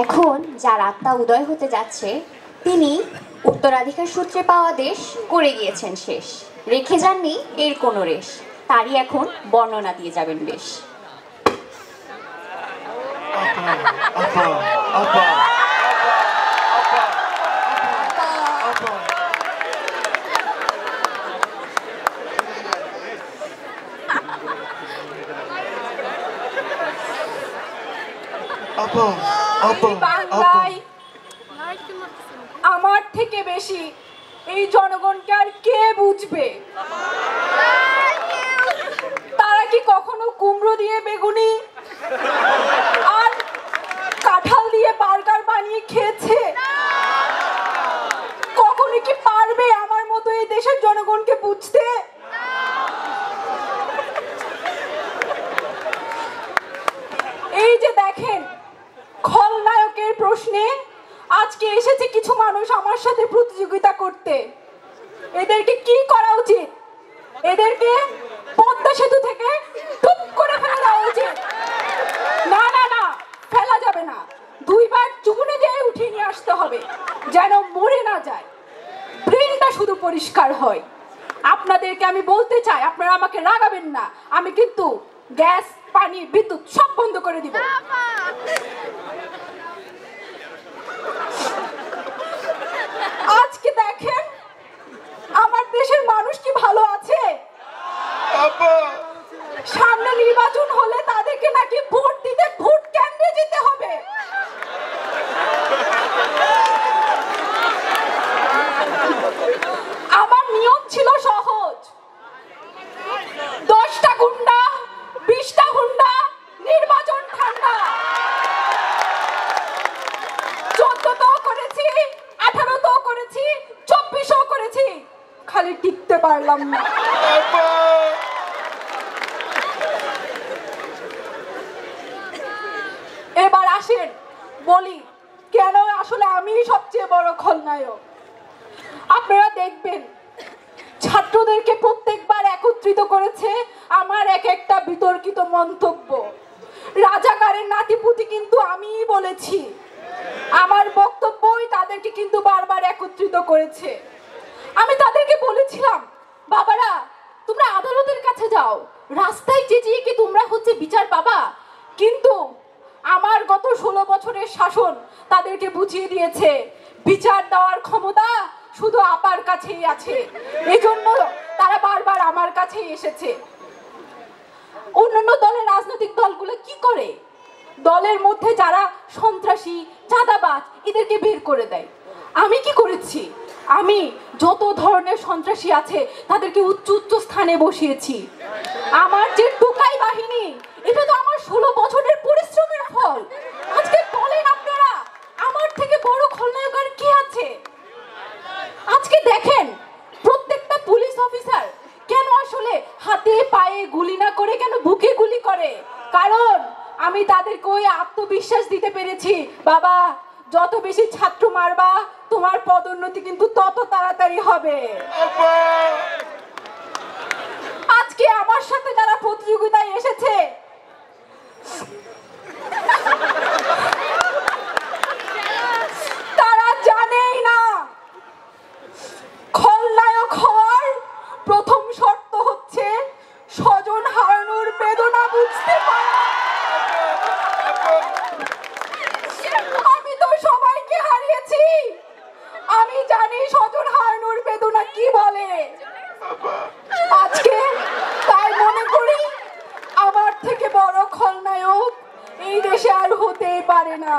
এখন যার আত্মা উদয় হতে যাচ্ছে তিনি উত্তরাধিকার সূত্রে পাওয়া দেশ করে গিয়েছেন শেষ, রেখে যাননি এর কোনো রেশ, তারই এখন বর্ণনা দিয়ে যাবেন বেশ। বাংলায় আমার থেকে বেশি এই জনগণকে আর কে বুঝবে? তারা কি কখনো কুমড়ো দিয়ে বেগুনি আর কাঁঠাল দিয়ে বার্গার বানিয়ে খেয়েছে? কখনো কি পারবে আমার মতো এই দেশের জনগণকে বুঝতে? এই যে দেখেন, খলনায়কের প্রশ্নে আজকে এসেছে কিছু মানুষ আমার সাথে প্রতিযোগিতা করতে। এদেরকে কি করা উচিত? এদেরকে পদ্মা সেতু থেকে টুপ করে ফেলে দেওয়া উচিত। না না না, ফেলা যাবে না, দুইবার চুবুনে দিয়ে উঠিয়ে নিয়ে আসতে হবে, যেন মরে না যায়, ব্রেনটা শুধু পরিষ্কার হয়। আপনাদেরকে আমি বলতে চাই, আপনারা আমাকে রাগাবেন না, আমি কিন্তু গ্যাস, পানি, বিদ্যুৎ সব বন্ধ করে দিব। আজকে দেখেন আমার দেশের মানুষ কি ভালো আছে? সামনে নির্বাচন হলে তাদেরকে নাকি ভোট দিতে ভোট কেন্দ্রে যেতে হবে। আমার নিয়ম ছিল সহজ, 10টা গুন্ডা, 20টা হুন্ডা, নির্বাচন ঠান্ডা। 14 করেছি, 18 করেছি, 24 করেছি, খালি টিকতে পারলাম না। এবার আসেন বলি কেন আসলে আমি সবচেয়ে বড় খলনায়ক। আপনারা দেখবেন ছাত্রদেরকে প্রত্যেকবার একত্রিত করেছে আমার এক একটা বিতর্কিত মন্তব্য। রাজাকারের নাতিপুতি কিন্তু আমিই বলেছি, আমার বক্তব্যই তাদেরকে কিন্তু বারবার একত্রিত করেছে। আমি তাদেরকে বলেছিলাম, বাবারা তোমরা আদালতের কাছে যাও, রাস্তায় চেঁচিয়ে কি তোমরা হচ্ছে বিচার পাবা? কিন্তু আমার গত 16 বছরের শাসন তাদেরকে বুঝিয়ে দিয়েছে বিচার দেওয়ার ক্ষমতা শুধু আপার কাছেই আছে। এজন্য তারা বারবার আমার কাছেই এসেছে। অন্যান্য দলের রাজনৈতিক দলগুলো কি করে? দলের মধ্যে যারা সন্ত্রাসী, চাঁদাবাজ এদেরকে বের করে দেয়। আমি কি করেছি? আমি যত ধরনের সন্ত্রাসী আছে তাদেরকে উচ্চ উচ্চ স্থানে বসিয়েছি। আমার যে টোকাই বাহিনী, এটা তো আমার 16 বছরের পরিশ্রমের ফল। আজকে বলেন আপনারা আমার থেকে বড় খলনায়ক আর কে আছে? আজকে দেখেন প্রত্যেকটা পুলিশ অফিসার কেন আসলে হাতে পায়ে গুলি না করে কেন বুকে গুলি করে? কারণ আমি তাদেরকে ওই আত্মবিশ্বাস দিতে পেরেছি, বাবা যত বেশি ছাত্র মারবা তোমার পদোন্নতি কিন্তু তত তাড়াতাড়ি হবে। আজকে আমার সাথে যারা প্রতিযোগিতায় এসেছে তারা জানেই না খলনায়ক হওয়ার প্রথম শর্ত হচ্ছে স্বজন হারানোর বেদনা বুঝতে পারা। আমি তো সবাইকে হারিয়েছি, আমি জানি স্বজন হারানোর বেদনা কি বলে। আজকে তাই মনে করি আমার থেকে বড় খলনায়ক এই দেশে আর হতেই পারে না।